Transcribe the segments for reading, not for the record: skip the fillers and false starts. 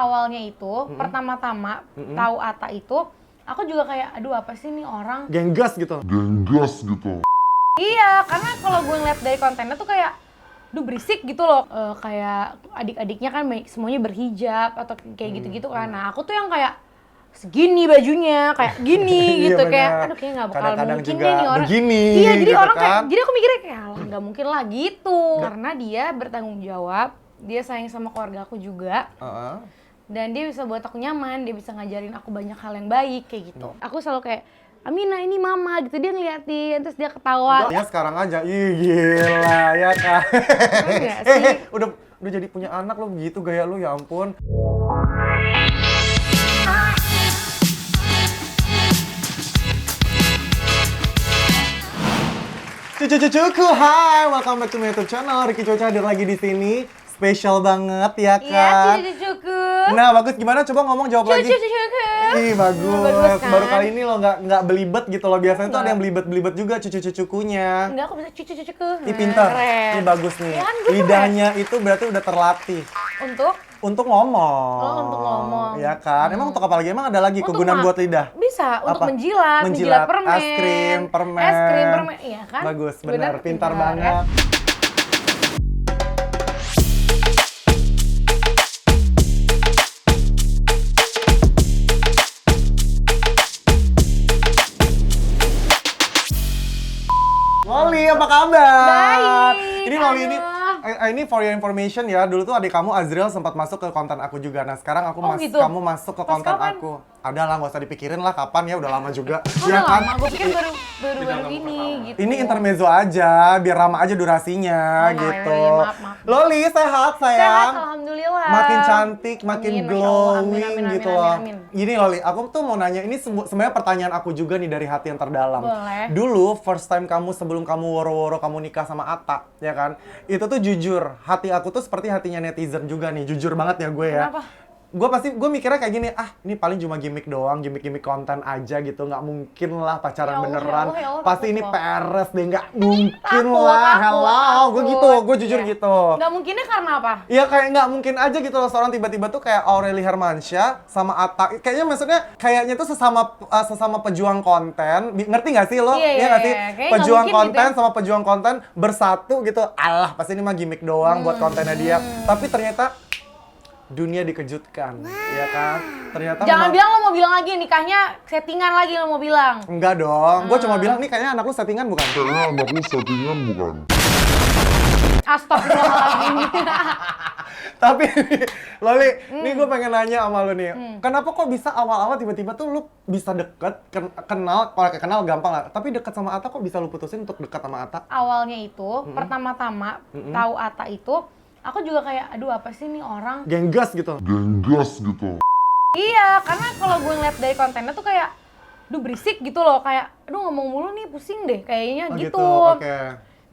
awalnya itu pertama-tama tahu Atta itu, aku juga kayak aduh apa sih nih orang. Genggas gitu. Iya, karena kalau gue ngeliat dari kontennya tuh kayak duh berisik gitu loh. Kayak adik-adiknya kan semuanya berhijab atau kayak gitu-gitu kan. Nah, aku tuh yang kayak segini bajunya, kayak gini gitu. Iya, Kayak bener. aduh kayak nggak bakal Kadang-kadang mungkin juga deh nih orang. begini, Iya, jadi gitu orang kayak, kan. jadi aku mikirnya kayak alah nggak mungkin lah gitu. Karena dia bertanggung jawab, dia sayang sama keluarga aku juga. Dan dia bisa buat aku nyaman, dia bisa ngajarin aku banyak hal yang baik kayak gitu. Aku selalu kayak Amina ini mama gitu, dia ngeliatin terus dia ketawa. Ya sekarang aja, ih gila ya kan. Enggak sih. Udah jadi punya anak lo begitu gaya lo, ya ampun. Cucu-cucuku, hai, welcome back to my YouTube channel. Ricky Coca hadir lagi di sini. Spesial banget ya kan? Iya, cucu-cucuku. Nah, bagus, gimana? Coba ngomong, jawab lagi. Cucu-cucuku. Ih, bagus. Bagus kan? Baru kali ini lo nggak belibet gitu loh. Biasanya tuh ada yang belibet-belibet juga cucu-cucukunya. Enggak, aku bisa cucu-cucuku. Ih, pintar. Keren. Ih, bagus nih. Ya kan, gue Lidahnya itu berarti udah terlatih. Untuk ngomong. Oh, untuk ngomong. Ya kan? Emang untuk apa lagi? Emang ada lagi Untuk kegunaan buat lidah? Bisa, untuk Apa? menjilat permen. Es krim, permen. Es krim, permen, iya kan? Bagus, benar. Pintar banget. Loli, apa kabar? Baik. Ini Loli Aduh. ini for your information ya. Dulu tuh adik kamu Azriel sempat masuk ke konten aku juga. Nah, sekarang aku Gitu? kamu masuk ke Pas konten kapan? aku. Ada lah, nggak usah dipikirin lah kapan ya, udah lama juga. Oh, Ya kan? lama. Gue pikir baru ini gitu. Ini intermezzo aja, biar lama aja durasinya Oh, gitu. iya, maaf. Loli, sehat sayang. Sehat, alhamdulillah. Makin cantik, makin Amin, Masya Allah. Amin, glowing amin, gitu amin, loh. amin. Gini Loli, aku tuh mau nanya, ini sebenarnya pertanyaan aku juga nih dari hati yang terdalam. Boleh. Dulu first time kamu sebelum kamu woro-woro kamu nikah sama Atta, ya kan? Itu tuh jujur, hati aku tuh seperti hatinya netizen juga nih, jujur banget ya gue ya. Kenapa? Gue mikirnya kayak gini, ini paling cuma gimmick doang, gimmick konten aja gitu, nggak mungkin lah pacaran Ya Allah, beneran. ya Allah, Pasti takut ini loh. peres deh, nggak mungkin Takut, lah, takut, hello. Gue takut. gitu, gue jujur Iya. gitu. Nggak mungkinnya karena apa? Iya kayak nggak mungkin aja gitu loh, seorang tiba-tiba tuh kayak Aureli Hermansyah sama Atta. Kayaknya tuh sesama pejuang konten. Ngerti nggak sih lo? Iya, nggak sih? iya. Kayaknya Pejuang nggak mungkin konten gitu ya. sama pejuang konten bersatu gitu. Alah, pasti ini mah gimmick doang buat kontennya dia. Tapi ternyata dunia dikejutkan, ya kan? Ternyata Jangan memang- bilang lo mau bilang lagi nikahnya settingan lagi lo mau bilang. Enggak dong, gue cuma bilang nih kayaknya anak lu settingan bukan? Astagfirullahaladzim. Tapi Loli, nih gue pengen nanya sama lu nih, kenapa kok bisa awal-awal tiba-tiba tuh lu bisa deket, kenal, kalau kayak kenal gampang lah, tapi deket sama Atta kok bisa lu putusin untuk dekat sama Atta? Awalnya itu pertama-tama tahu Atta itu, aku juga kayak aduh apa sih nih orang. Genggas gitu. Iya, karena kalau gue ngeliat dari kontennya tuh kayak duh berisik gitu loh, kayak aduh ngomong mulu nih pusing deh kayaknya Oh gitu. oke.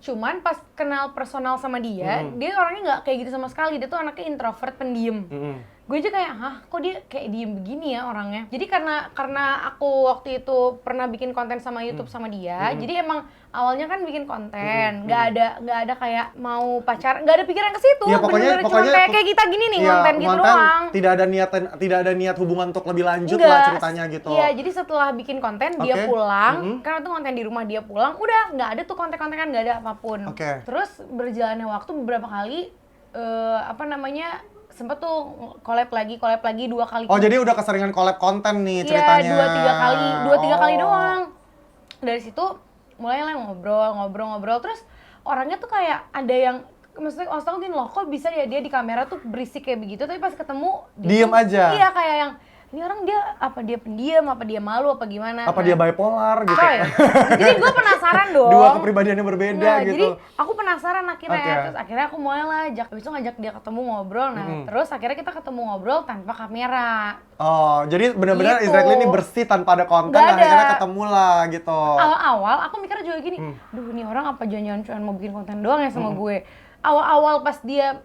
Cuman pas kenal personal sama dia, dia orangnya nggak kayak gitu sama sekali. Dia tuh anaknya introvert, pendiam. Gue aja kayak, hah kok dia kayak diem begini ya orangnya. Jadi karena aku waktu itu pernah bikin konten sama YouTube sama dia, jadi emang awalnya kan bikin konten, nggak ada kayak mau pacar, nggak ada pikiran ke situ. Ya, Bener-bener cuma kayak kita gini nih, konten gitu doang. Tidak ada niat hubungan untuk lebih lanjut Enggak. lah ceritanya gitu. Iya, jadi setelah bikin konten dia Oke. pulang, karena tuh konten di rumah dia pulang, udah nggak ada tuh konten-konten kan nggak ada apapun. Oke. Terus berjalannya waktu beberapa kali sempet tuh collab lagi 2 kali. Oh jadi udah keseringan collab konten nih Iya, ceritanya. 2-3 kali Oh. doang. Dari situ mulailah ngobrol terus orangnya tuh kayak ada yang maksudnya aku gini loh, kok bisa ya dia di kamera tuh berisik kayak begitu tapi pas ketemu dia Diem tuh- aja. Iya, kayak yang ini orang dia pendiam, apa dia malu, apa gimana. Apa dia bipolar gitu? Coy, jadi gue penasaran dong. Dua kepribadiannya berbeda Nah, gitu. jadi aku penasaran akhirnya. Oke. Terus akhirnya aku mulailah habis itu ngajak dia ketemu ngobrol. Nah, terus akhirnya kita ketemu ngobrol tanpa kamera. Oh, jadi benar-benar Gitu. exactly ini bersih tanpa ada konten Nggak dan akhirnya ada. ketemu lah gitu. Awal-awal aku mikirnya juga gini, duh ini orang apa jangan-jangan cuma mau bikin konten doang ya sama gue. Awal-awal pas dia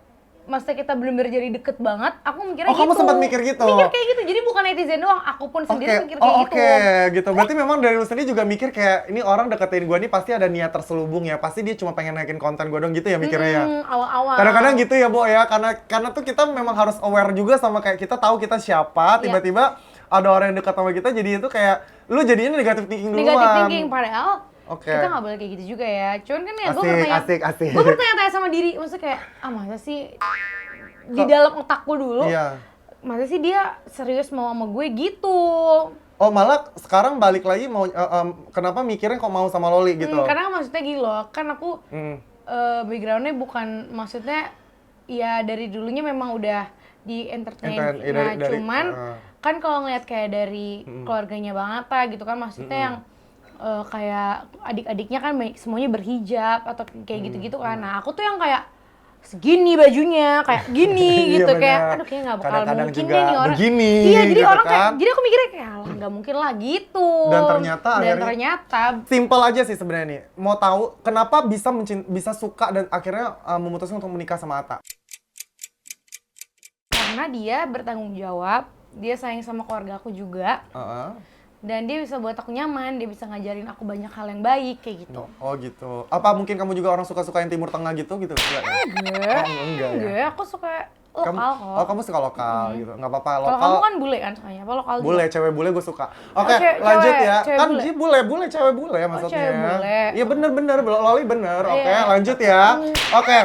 masa kita bener-bener jadi deket banget, aku mikirnya gitu. Kamu sempat mikir gitu? Mikir kayak gitu, jadi bukan netizen doang, aku pun sendiri mikir kayak gitu. Gitu. Berarti memang dari lu sendiri juga mikir kayak, ini orang deketin gue nih pasti ada niat terselubung ya, pasti dia cuma pengen naikin konten gue dong gitu ya mikirnya ya? Awal-awal. Kadang-kadang gitu ya, Bo ya, karena tuh kita memang harus aware juga sama kayak kita tahu kita siapa, tiba-tiba ada orang yang dekat sama kita, jadi itu kayak, lu jadinya negatif thinking duluan. Negatif thinking, padahal kita nggak boleh kayak gitu juga ya. Cuman kan ya asik. gue bertanya-tanya sama diri, maksudnya kayak, masa sih di dalam otakku dulu, masa sih dia serius mau sama gue gitu. Oh malah sekarang balik lagi mau, kenapa mikirnya kok mau sama Loli gitu? Karena maksudnya gini loh, kan aku backgroundnya bukan, maksudnya ya dari dulunya memang udah di entertain. Cuman kan kalau ngeliat kayak dari keluarganya Bang Atta gitu kan, maksudnya yang kayak adik-adiknya kan semuanya berhijab atau kayak gitu-gitu kan. Nah aku tuh yang kayak segini bajunya, kayak gini gitu, kayak aduh kayak nggak bakal mungkin deh nih orang begini, iya jadi gitu orang kan? kayak, jadi aku mikirnya kayak alah nggak mungkin lah gitu. Dan ternyata simple aja sih sebenarnya nih, mau tahu kenapa bisa suka dan akhirnya memutuskan untuk menikah sama Atta? Karena dia bertanggung jawab, dia sayang sama keluarga aku juga. Dan dia bisa buat aku nyaman, dia bisa ngajarin aku banyak hal yang baik, kayak gitu. Oh gitu. Apa mungkin kamu juga orang suka-suka yang Timur Tengah gitu? Enggak, aku suka lokal kok. Kamu suka lokal gitu, nggak apa-apa lokal. Kalau kamu kan bule kan sukanya, apa lokal bule, juga? Cewek bule gue suka. Oke, lanjut ya. Kan bule, cewek bule ya maksudnya. Cewek bule. Iya bener, Loli bener. Oke, lanjut ya. Oke.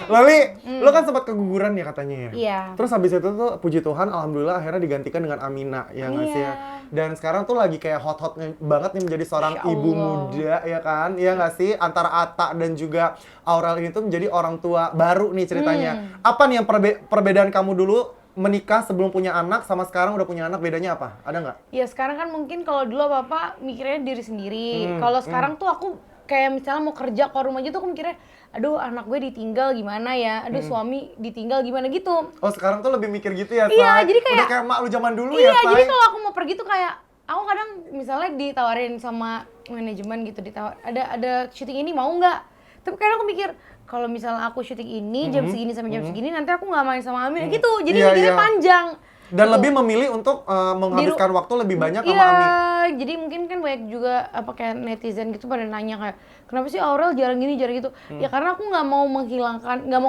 Loli, lo kan sempat keguguran ya katanya ya? Iya. Terus habis itu tuh puji Tuhan, alhamdulillah akhirnya digantikan dengan Amina, ya nggak sih ya? Dan sekarang tuh lagi kayak hot-hotnya banget nih menjadi seorang ibu muda, ya kan? Iya nggak sih? Antara Atta dan juga Aurel ini tuh menjadi orang tua baru nih ceritanya. Apa nih yang perbedaan kamu dulu menikah sebelum punya anak sama sekarang udah punya anak, bedanya apa? Ada nggak? Ya sekarang kan mungkin kalau dulu apa-apa mikirnya diri sendiri. Kalau sekarang tuh aku kayak misalnya mau kerja ke rumah aja tuh aku mikirnya, aduh anak gue ditinggal gimana ya, aduh suami ditinggal gimana gitu. Oh sekarang tuh lebih mikir gitu ya, Say? Iya, jadi kayak udah kayak mak lu zaman dulu ya, Say? Iya, jadi kalau aku mau pergi tuh kayak, aku kadang misalnya ditawarin sama manajemen gitu, ada syuting ini mau nggak? Tapi kadang aku mikir, kalau misalnya aku syuting ini jam segini sampai jam segini, nanti aku nggak main sama Amin gitu, jadi mikirnya panjang. Dan lebih memilih untuk menghabiskan waktu lebih banyak sama Ami. Iya, jadi mungkin kan banyak juga kayak netizen gitu pada nanya kayak, kenapa sih Aurel jarang gini, jarang gitu? Ya karena aku nggak mau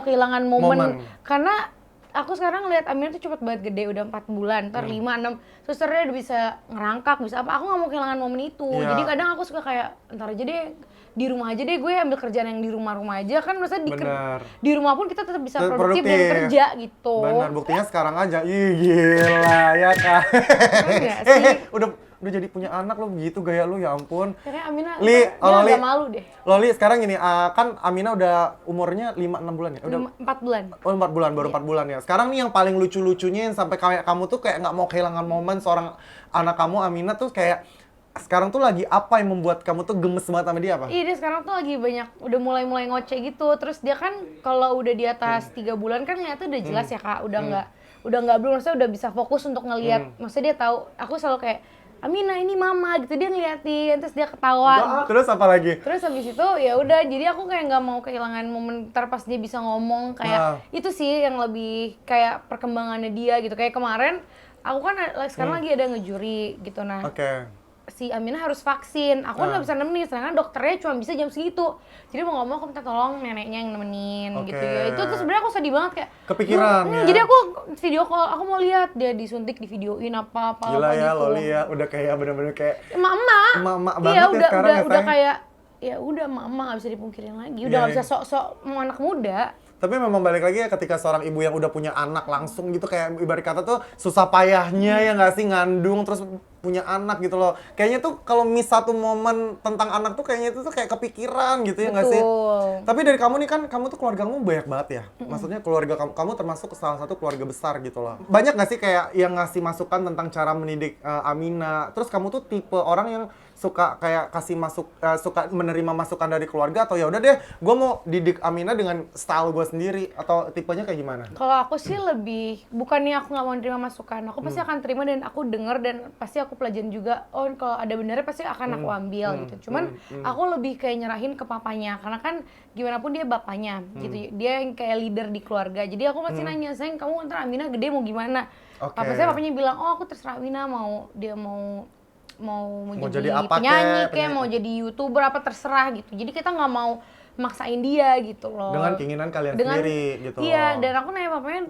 kehilangan momen. Karena aku sekarang ngeliat Amir tuh cepet banget gede, udah 4 bulan, ntar 5, 6, terus dia udah bisa ngerangkak, bisa apa, aku nggak mau kehilangan momen itu. Jadi kadang aku suka kayak, ntar aja deh, di rumah aja deh, gue ambil kerjaan yang di rumah-rumah aja, kan maksudnya di rumah pun kita tetap bisa produktif dan kerja gitu. Benar, buktinya sekarang aja, ih gila ya kan. Udah jadi punya anak lo begitu gaya lu, ya ampun. Kayaknya Amina agak malu deh. Loli sekarang gini, kan Amina udah umurnya 5-6 bulan ya? Udah 4 bulan. Oh 4 bulan, baru 4 bulan ya. Sekarang nih yang paling lucu-lucunya yang sampai kayak kamu tuh kayak nggak mau kehilangan momen seorang anak kamu Amina tuh kayak, sekarang tuh lagi apa yang membuat kamu tuh gemes banget sama dia apa? Iya, dia sekarang tuh lagi banyak, udah mulai ngoceh gitu. Terus dia kan kalau udah di atas 3 bulan kan lihatnya udah jelas ya Kak, udah nggak belum, maksudnya udah bisa fokus untuk ngelihat. Maksudnya dia tahu, aku selalu kayak, Amina ini mama gitu, dia ngeliatin, terus dia ketawa. Terus apa lagi? Terus habis itu ya udah, jadi aku kayak nggak mau kehilangan momen ntar pas dia bisa ngomong kayak itu sih yang lebih kayak perkembangannya dia gitu. Kayak kemarin aku kan sekarang lagi ada ngejuri gitu, nah. Si Amina harus vaksin, aku kan nggak bisa nemenin, sedangkan dokternya cuma bisa jam segitu. Jadi mau ngomong, aku minta tolong neneknya yang nemenin gitu ya. Itu tuh sebenarnya aku sedih banget kayak kepikiran ya. Jadi aku video call, aku mau lihat dia disuntik, di videoin apa gila ya, gitu. Loli ya, udah kayak bener-bener kayak emak-emak banget ya sekarang ya. Udah kayak ya udah emak-emak nggak bisa dipungkirin lagi, udah nggak bisa sok-sok mau anak muda. Tapi memang balik lagi ya, ketika seorang ibu yang udah punya anak langsung gitu, kayak ibarat kata tuh susah payahnya ya nggak sih, ngandung terus punya anak gitu loh. Kayaknya tuh kalau satu momen tentang anak tuh kayaknya itu tuh kayak kepikiran gitu ya nggak sih? Tapi dari kamu nih kan, kamu tuh keluargamu banyak banget ya. Maksudnya keluarga kamu termasuk salah satu keluarga besar gitu loh. Banyak nggak sih kayak yang ngasih masukan tentang cara mendidik Amina? Terus kamu tuh tipe orang yang suka kayak suka menerima masukan dari keluarga, atau ya udah deh gue mau didik Amina dengan style gue sendiri, atau tipenya kayak gimana? Kalau aku sih lebih, bukannya aku nggak mau nerima masukan, aku pasti akan terima dan aku denger dan pasti aku pelajaran juga, oh kalau ada benernya pasti akan aku ambil gitu. Cuman aku lebih kayak nyerahin ke papanya, karena kan gimana pun dia bapaknya gitu. Dia yang kayak leader di keluarga. Jadi aku pasti nanya, sayang kamu ntar Aminah gede mau gimana? Papanya bilang, oh aku terserah Aminah mau jadi apa penyanyi kayak mau jadi YouTuber apa terserah gitu. Jadi kita nggak mau maksain dia gitu loh. Dengan keinginan kalian sendiri gitu. Iya, dan aku nanya papanya,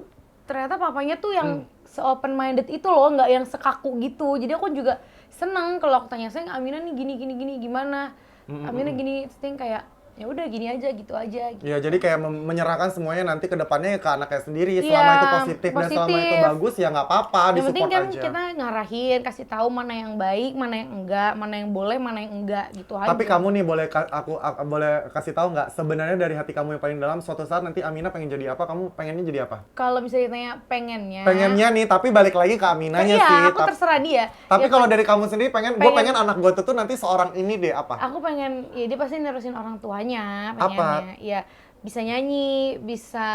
ternyata papanya tuh yang se-open minded itu loh, nggak yang sekaku gitu. Jadi aku juga seneng kalau aku tanya, sayang Aminah nih gini gimana? Aminah gini, terus kayak ya udah gini aja gitu aja gitu. Ya jadi kayak menyerahkan semuanya nanti ke depannya ke anaknya sendiri. Selama itu positif dan selama itu bagus ya nggak apa-apa, Yang disupport penting kan aja. kita ngarahin, kasih tahu mana yang baik, mana yang enggak, mana yang boleh, mana yang enggak gitu aja. Tapi kamu nih aku boleh kasih tahu nggak sebenarnya dari hati kamu yang paling dalam suatu saat nanti Aminah pengen jadi apa? Kamu pengennya jadi apa? Kalau misalnya ditanya pengennya Nih, tapi balik lagi ke Aminahnya iya, sih. aku terserah dia. Tapi Ya, kalau dari kamu sendiri gue pengen anak gue tuh nanti seorang ini deh apa? aku pengen, ya dia pasti nerusin orang tuanya, pengennya. Apa? Ya bisa nyanyi, bisa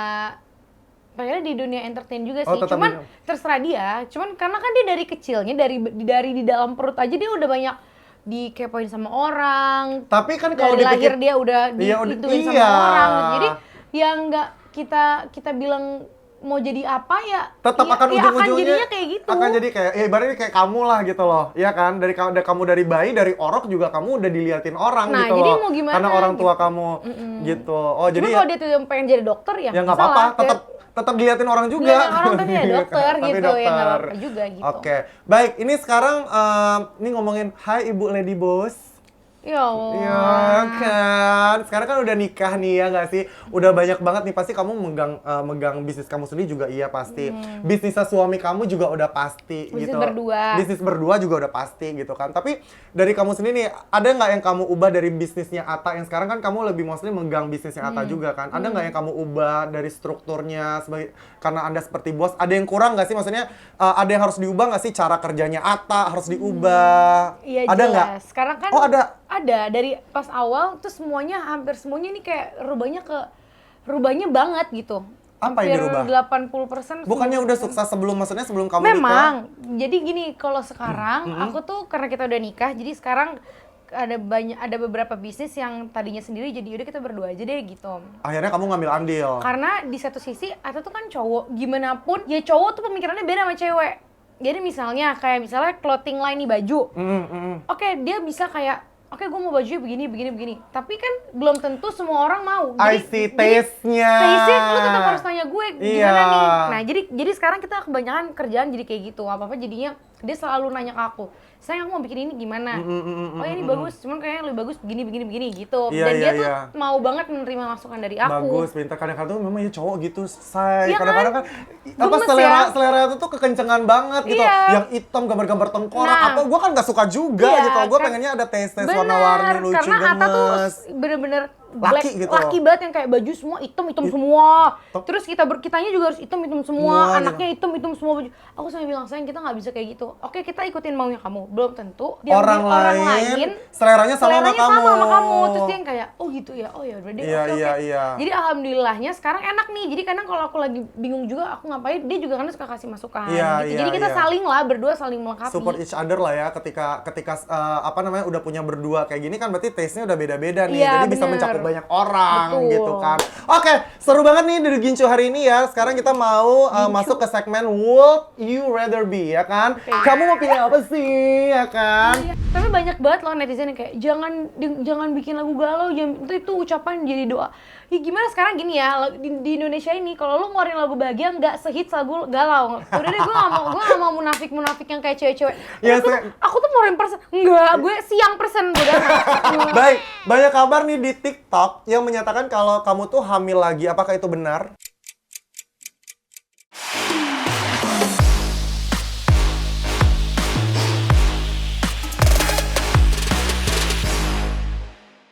pengennya di dunia entertain juga sih. tetap Cuman terserah dia. Cuman karena kan dia dari kecilnya, dari di dalam perut aja dia udah banyak dikepoin sama orang. Tapi kan kalau dari lahir dia udah dihituin sama orang. Jadi yang nggak kita bilang mau jadi apa ya tetap akan ujung-ujungnya akan jadinya kayak gitu. Akan jadi kayak ibaratnya kayak kamu lah gitu loh. Iya kan? Kamu dari bayi, dari orok juga kamu udah diliatin orang nah, gitu jadi loh. mau gimana, karena orang tua gitu. kamu gitu. Oh, Cuma jadi kalau dia tuh yang pengen jadi dokter ya nggak apa-apa, tetap diliatin orang juga. Diliatin orang tapi ya dokter Tapi gitu, dokter. ya nggak apa-apa juga gitu. Oke. Baik, ini sekarang ini ngomongin hai Ibu Lady Boss. Ya Allah. Iya kan, sekarang kan udah nikah nih ya nggak sih? Udah banyak banget nih, pasti kamu megang bisnis kamu sendiri juga iya pasti. Bisnisnya suami kamu juga udah pasti Bisnis gitu. berdua. Bisnis berdua juga udah pasti gitu kan. Tapi dari kamu sendiri nih, ada nggak yang kamu ubah dari bisnisnya Atta yang sekarang kan kamu lebih mostly megang bisnisnya Atta juga kan? Ada nggak yang kamu ubah dari strukturnya karena Anda seperti bos? Ada yang kurang nggak sih? Maksudnya ada yang harus diubah nggak sih cara kerjanya Atta harus diubah? Iya ada jelas. nggak? Sekarang kan Oh ada. Ada dari pas awal tuh hampir semuanya ini kayak rubahnya banget gitu. Apa yang dirubah? 80%. Bukannya udah sukses sebelum kamu Memang. nikah? Jadi gini, kalau sekarang aku tuh karena kita udah nikah, jadi sekarang ada beberapa bisnis yang tadinya sendiri jadi udah kita berdua aja deh gitu. Akhirnya kamu ngambil andil. Karena di satu sisi Atta tuh kan cowok, gimana pun ya cowok tuh pemikirannya beda sama cewek. Jadi misalnya clothing line nih baju. Oke, dia bisa kayak oke, gue mau bajunya begini. Tapi kan belum tentu semua orang mau. I see taste-nya. Taste-nya lu tetap harus tanya gue gimana Iya. nih. Nah, jadi sekarang kita kebanyakan kerjaan jadi kayak gitu. Apa-apa jadinya dia selalu nanya ke aku, sayang aku mau bikin ini gimana? Oh ya ini bagus, cuman kayaknya lebih bagus begini gitu. Iya, Dan iya, dia tuh iya. mau banget menerima masukan dari aku. Bagus, pintar. Kadang-kadang tuh memang ya cowok gitu, say. Iya Kadang-kadang kan Gemes selera itu tuh kekencengan banget gitu. Iya. Yang hitam gambar-gambar tengkorak Nah. apa gue kan nggak suka juga Iya, gitu. Gue kan. pengennya ada taste Bener, warna-warni lucu karena Atta tuh gemes. bener-bener Laki gitu. laki banget yang kayak baju semua hitam semua. Terus kitanya juga harus hitam semua, Semua, anaknya hitam semua baju. Aku sampe bilang, sayang kita nggak bisa kayak gitu. Oke, kita ikutin maunya kamu. Belum tentu Orang lain seleranya sama sama kamu. Terus dia yang kayak, oh gitu ya, oh ya udah deh, Iya, oke. iya. Jadi alhamdulillahnya sekarang enak nih. Jadi kadang kalau aku lagi bingung juga aku ngapain, dia juga kadang suka kasih masukan. Iya, gitu. iya, Jadi kita iya. saling lah, berdua saling melengkapi. Support each other lah ya ketika udah punya berdua kayak gini kan berarti taste-nya udah beda-beda nih. Iya, Jadi bisa bener. mencakup banyak orang Betul. gitu kan. Oke, seru banget nih dari Gincu hari ini ya. Sekarang kita mau masuk ke segmen Would You Rather Be ya kan. Kamu mau pilih apa sih ya kan? Iya. Tapi banyak banget loh netizen yang kayak jangan bikin lagu galau, itu ucapan jadi doa. Ya gimana sekarang gini ya, di Indonesia ini kalau lu ngeluarin lagu bahagia nggak sehits lagu galau. Udah deh, gue gak mau munafik yang kayak cewek-cewek. Ya, Aku tuh mau person. Enggak, gue siang person udah. Baik, banyak kabar nih di TikTok yang menyatakan kalau kamu tuh hamil lagi. Apakah itu benar?